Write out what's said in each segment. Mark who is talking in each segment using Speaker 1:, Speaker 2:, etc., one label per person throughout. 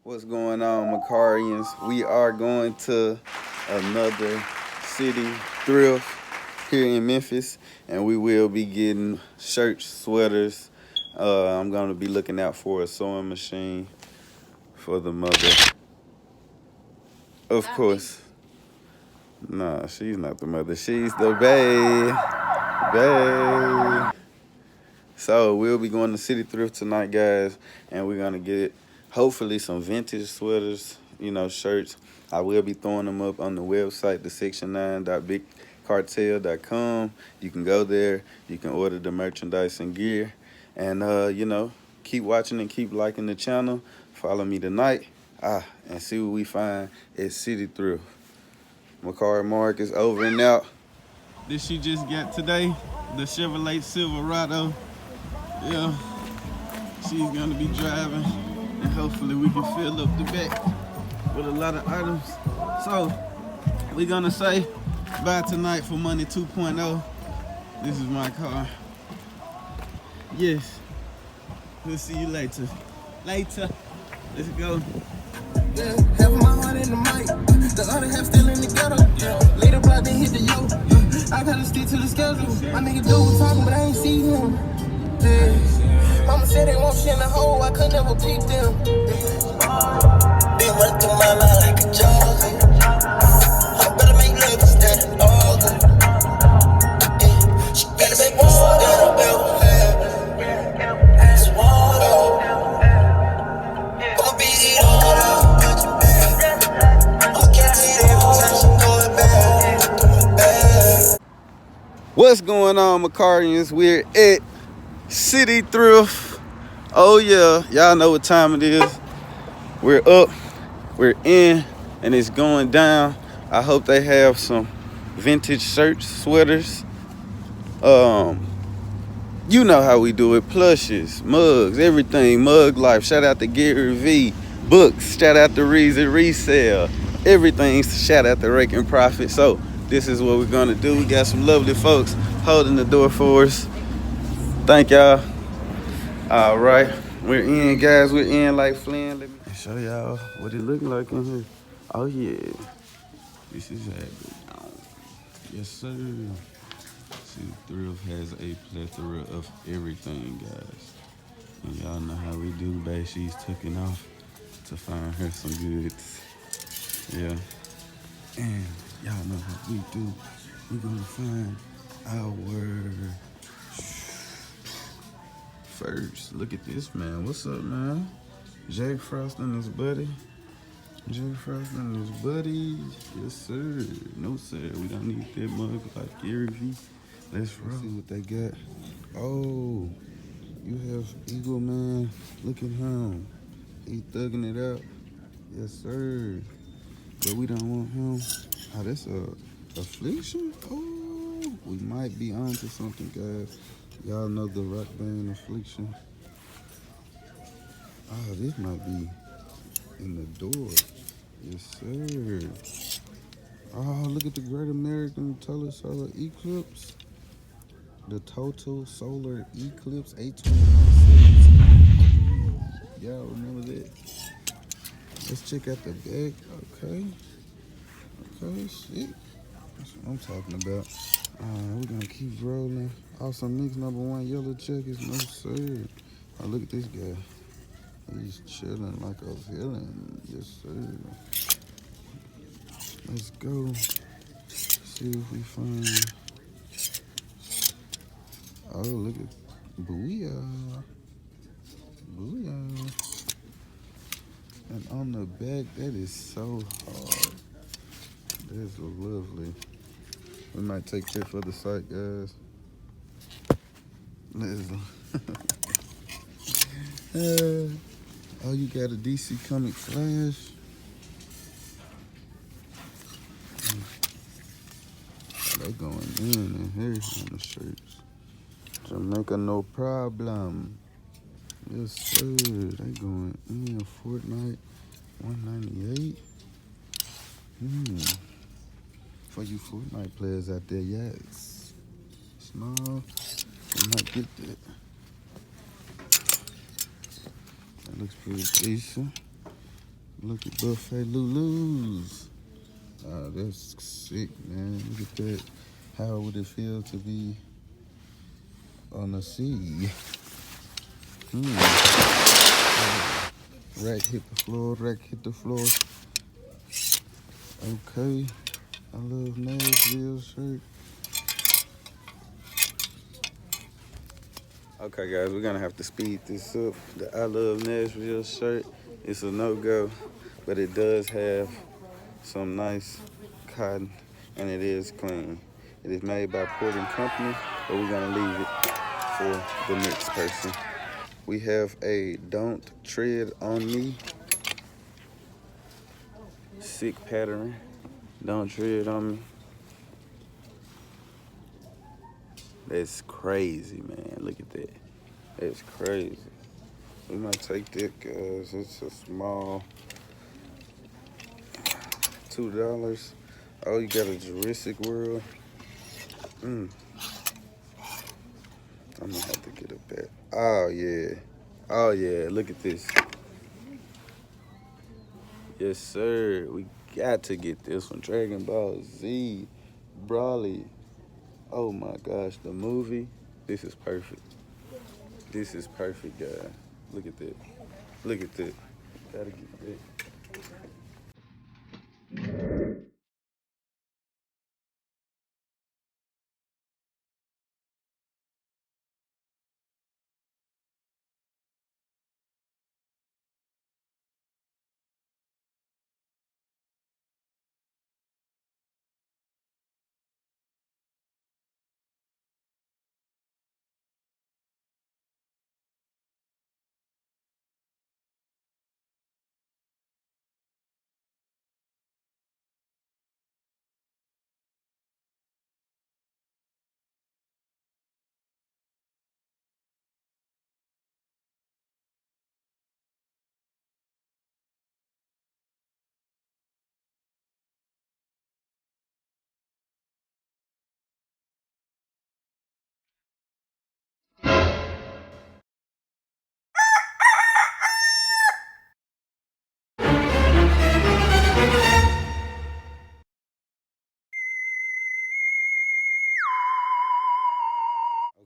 Speaker 1: What's going on, Mercarians? We are going to another city thrift here in Memphis, and we will be getting shirts, sweaters. I'm going to be looking out for a sewing machine for the mother. Of course. Nah, she's not the mother. She's the bae. Bae. So we'll be going to city thrift tonight, guys, and we're going to get hopefully some vintage sweaters, shirts. I will be throwing them up on the website, the section9.bigcartel.com. You can go there. You can order the merchandise and gear. And, keep watching and keep liking the channel. Follow me tonight. And see what we find at City Thrift. Mercari Marcus over and out. This she just got today, the Chevrolet Silverado. Yeah, she's gonna be driving, and hopefully we can fill up the back with a lot of items. So we're gonna say bye tonight for Money 2.0. This is my car. Yes, we'll see you later. Let's go.
Speaker 2: Yeah, half of my heart in the mic, the other half still in the ghetto. Later block, then hit the yo. I gotta stick to the schedule. My nigga dude was talking, but I ain't see him. Yeah. Mama said they won't shit in the hole, I could never peep them. Been running through my mind like a jogger. I better make love instead of organ. She got a big ball, got a bell. It's water. I'ma be it all out.
Speaker 1: What's going on, Mercarians? We're at City Thrift. Oh yeah, y'all know what time it is. We're up, we're in, and it's going down. I hope they have some vintage shirts, sweaters. You know how we do it. Plushes, mugs, everything. Mug life. Shout out to Gary V. Books. Shout out to Resell. Everything. Shout out to Rake and Profit. So this is what we're gonna do. We got some lovely folks holding the door for us. Thank y'all. All right, we're in, guys. We're in like Flynn. Let me show y'all what it looking like in here. Oh yeah, this is it. Yes sir. See, Thrift has a plethora of everything, guys. And y'all know how we do, babe. She's taking off to find her some goods. Yeah. And y'all know how we do. We're gonna find our first. Look at this, man. What's up, man? Jay Frost and his buddy. Jay Frost and his buddy. Yes, sir. No, sir. We don't need that mug like Gary V. Let's roll. See what they got. Oh, you have Eagle Man. Look at him. He thugging it out. Yes, sir. But we don't want him. Oh, that's a Affliction? Oh, we might be on to something, guys. Y'all know the rock band Affliction. Oh, this might be in the door. Yes, sir. Oh, look at the Great American Total Solar Eclipse. The Total Solar Eclipse 821. Y'all remember that? Let's check out the back. Okay. Okay, shit. That's what I'm talking about. We're gonna keep rolling. Awesome Mix #1 yellow checkers. No sir. Oh, look at this guy. He's chilling like a villain. Yes, sir. Let's go. See if we find. Oh, look at Booyah. Booyah. And on the back, that is so hard. That's lovely. We might take that for the site, guys. Let's oh, you got a DC Comic Flash. They going in here on the shirts. Jamaica, no problem. Yes, sir. They going in. Fortnite, $198. For you Fortnite players out there, yes. Small, you might get that. That looks pretty decent. Look at Buffet Lulu's. Oh, that's sick, man. Look at that. How would it feel to be on the sea? Rack hit the floor, rack hit the floor. Okay. I love Nashville shirt. Okay, guys, we're gonna have to speed this up. The I Love Nashville shirt, it's a no-go, but it does have some nice cotton, and it is clean. It is made by Port & Company, but we're gonna leave it for the next person. We have a Don't Tread on Me. Sick pattern. Don't tread on me. That's crazy, man. Look at that. That's crazy. We might take that, guys. It's a small $2. Oh, you got a Jurassic World. I'm gonna have to get a bet. Oh yeah. Oh yeah. Look at this. Yes, sir. We got to get this one. Dragon Ball Z, Brawly. Oh my gosh, the movie. This is perfect. This is perfect, guys. Look at that. Look at that. Gotta get that.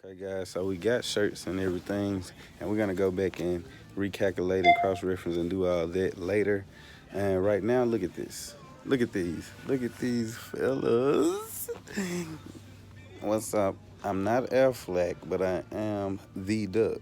Speaker 1: Okay, guys, so we got shirts and everything, and we're gonna go back and recalculate and cross-reference and do all that later. And right now, look at this. Look at these. Look at these fellas. What's up? I'm not Affleck, but I am the Duck.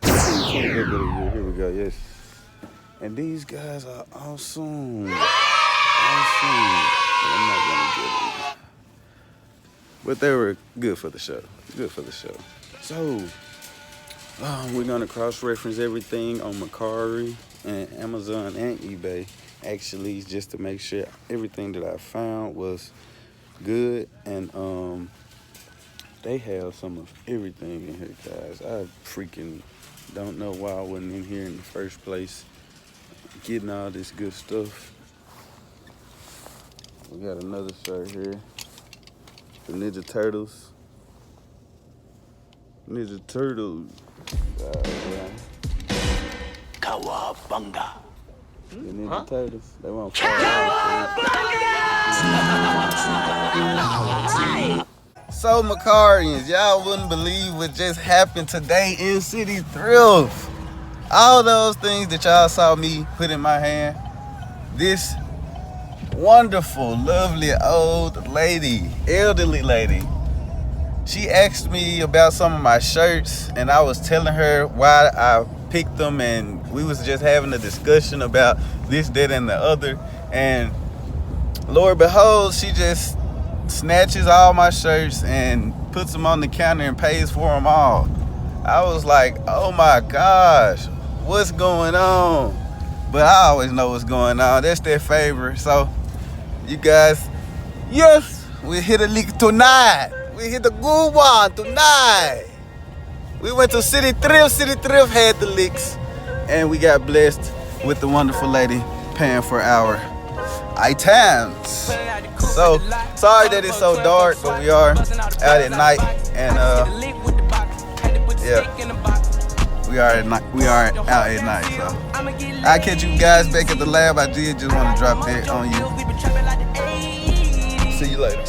Speaker 1: Here we go, yes. And these guys are awesome. Awesome. But I'm not gonna get them. But they were good for the show. Good for the show. So, we're gonna cross-reference everything on Mercari and Amazon and eBay, actually, just to make sure everything that I found was good. And they have some of everything in here, guys. I freaking don't know why I wasn't in here in the first place, getting all this good stuff. We got another shirt here. The Ninja Turtles. Ninja Turtles.
Speaker 3: Cowabunga.
Speaker 1: The Ninja Turtles. They won't fall out. So, Mercarians, y'all wouldn't believe what just happened today in City Thrift. All those things that y'all saw me put in my hand. This wonderful, lovely old lady, elderly lady, she asked me about some of my shirts, and I was telling her why I picked them, and we was just having a discussion about this, that, and the other. And Lord behold, she just snatches all my shirts and puts them on the counter and pays for them all. I was like, oh my gosh, what's going on? But I always know what's going on. That's their favor. So you guys, yes, we hit a lick tonight. We hit a good one tonight. We went to City Thrift. City Thrift had the licks, and we got blessed with the wonderful lady paying for our items. So sorry that it's so dark, but we are out at night, and yeah. We are out at night, so I'll catch you guys back at the lab. I did just want to drop that on you. See you later.